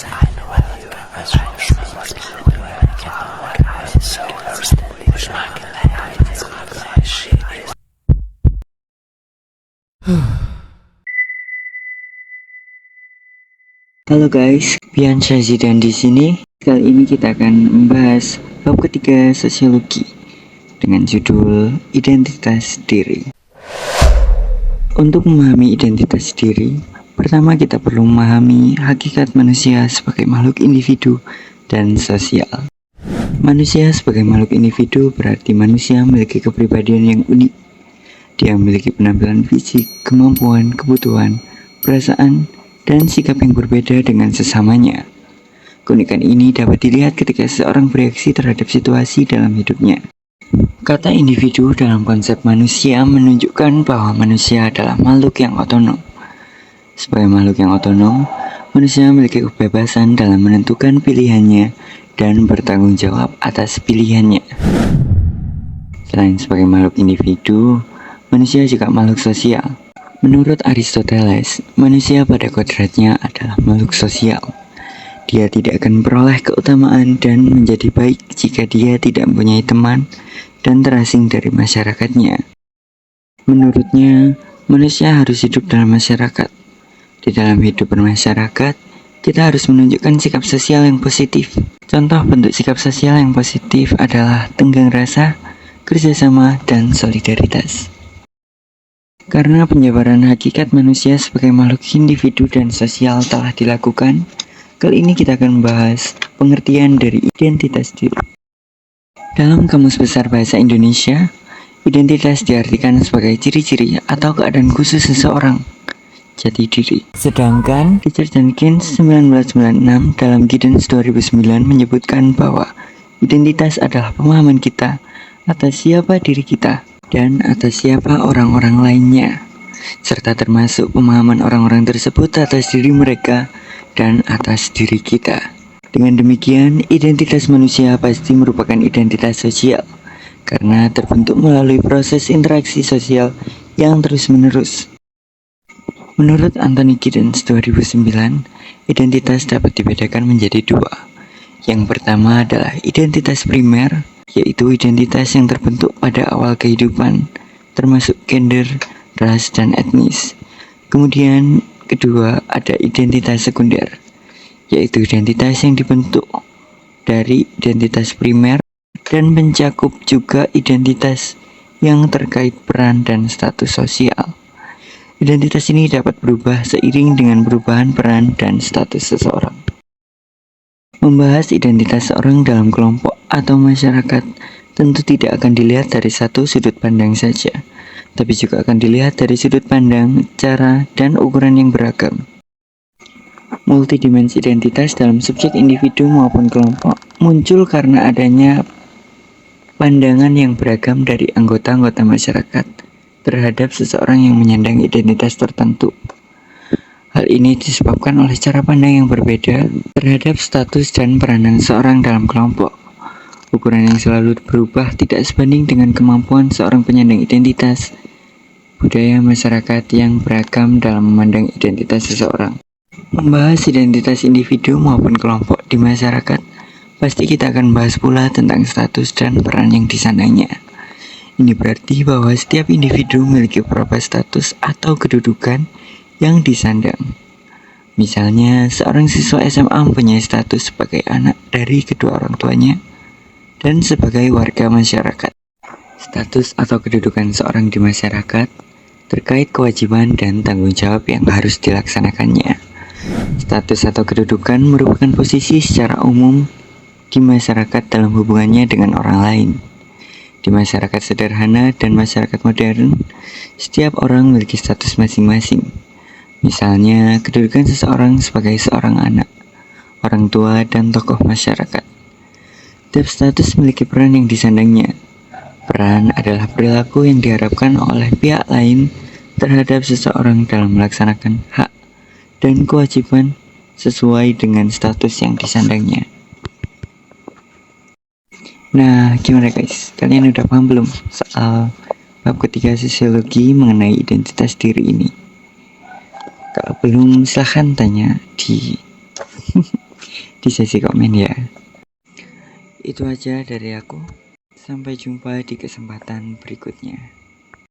Halo guys, Pian Syazidan di sini. Kali ini kita akan membahas bab ketiga sosiologi dengan judul identitas diri. Untuk memahami identitas diri, pertama kita perlu memahami hakikat manusia sebagai makhluk individu dan sosial. Manusia sebagai makhluk individu berarti manusia memiliki kepribadian yang unik. Dia memiliki penampilan fisik, kemampuan, kebutuhan, perasaan, dan sikap yang berbeda dengan sesamanya. Keunikan ini dapat dilihat ketika seseorang bereaksi terhadap situasi dalam hidupnya. Kata individu dalam konsep manusia menunjukkan bahwa manusia adalah makhluk yang otonom. Sebagai makhluk yang otonom, manusia memiliki kebebasan dalam menentukan pilihannya dan bertanggung jawab atas pilihannya. Selain sebagai makhluk individu, manusia juga makhluk sosial. Menurut Aristoteles, manusia pada kodratnya adalah makhluk sosial. Dia tidak akan memperoleh keutamaan dan menjadi baik jika dia tidak mempunyai teman dan terasing dari masyarakatnya. Menurutnya, manusia harus hidup dalam masyarakat. Di dalam hidup bermasyarakat, kita harus menunjukkan sikap sosial yang positif. Contoh bentuk sikap sosial yang positif adalah tenggang rasa, kerjasama, dan solidaritas. Karena penjabaran hakikat manusia sebagai makhluk individu dan sosial telah dilakukan, kali ini kita akan membahas pengertian dari identitas diri. Dalam Kamus Besar Bahasa Indonesia, identitas diartikan sebagai ciri-ciri atau keadaan khusus seseorang, jati diri. Sedangkan Richard Jenkins 1996 dalam Giddens 2009 menyebutkan bahwa identitas adalah pemahaman kita atas siapa diri kita dan atas siapa orang-orang lainnya, serta termasuk pemahaman orang-orang tersebut atas diri mereka dan atas diri kita. Dengan demikian, identitas manusia pasti merupakan identitas sosial, karena terbentuk melalui proses interaksi sosial yang terus-menerus. Menurut Anthony Giddens 2009, identitas dapat dibedakan menjadi dua. Yang pertama adalah identitas primer, yaitu identitas yang terbentuk pada awal kehidupan, termasuk gender, ras, dan etnis. Kemudian kedua ada identitas sekunder, yaitu identitas yang dibentuk dari identitas primer dan mencakup juga identitas yang terkait peran dan status sosial. Identitas ini dapat berubah seiring dengan perubahan peran dan status seseorang. Membahas identitas seorang dalam kelompok atau masyarakat tentu tidak akan dilihat dari satu sudut pandang saja, tapi juga akan dilihat dari sudut pandang, cara, dan ukuran yang beragam. Multidimensi identitas dalam subjek individu maupun kelompok muncul karena adanya pandangan yang beragam dari anggota-anggota masyarakat terhadap seseorang yang menyandang identitas tertentu. Hal ini disebabkan oleh cara pandang yang berbeda terhadap status dan peranan seorang dalam kelompok. Ukuran yang selalu berubah tidak sebanding dengan kemampuan seorang penyandang identitas. Budaya masyarakat yang beragam dalam memandang identitas seseorang. Membahas identitas individu maupun kelompok di masyarakat, pasti kita akan bahas pula tentang status dan peran yang disandangnya. Ini berarti bahwa setiap individu memiliki beberapa status atau kedudukan yang disandang. Misalnya, seorang siswa SMA mempunyai status sebagai anak dari kedua orang tuanya dan sebagai warga masyarakat. Status atau kedudukan seorang di masyarakat terkait kewajiban dan tanggung jawab yang harus dilaksanakannya. Status atau kedudukan merupakan posisi secara umum di masyarakat dalam hubungannya dengan orang lain. Di masyarakat sederhana dan masyarakat modern, setiap orang memiliki status masing-masing. Misalnya, kedudukan seseorang sebagai seorang anak, orang tua, dan tokoh masyarakat. Tiap status memiliki peran yang disandangnya. Peran adalah perilaku yang diharapkan oleh pihak lain terhadap seseorang dalam melaksanakan hak dan kewajiban sesuai dengan status yang disandangnya. Nah, gimana guys? Kalian udah paham belum soal bab ketiga sosiologi mengenai identitas diri ini? Kalau belum, silahkan tanya di di sesi komen ya. Itu aja dari aku. Sampai jumpa di kesempatan berikutnya.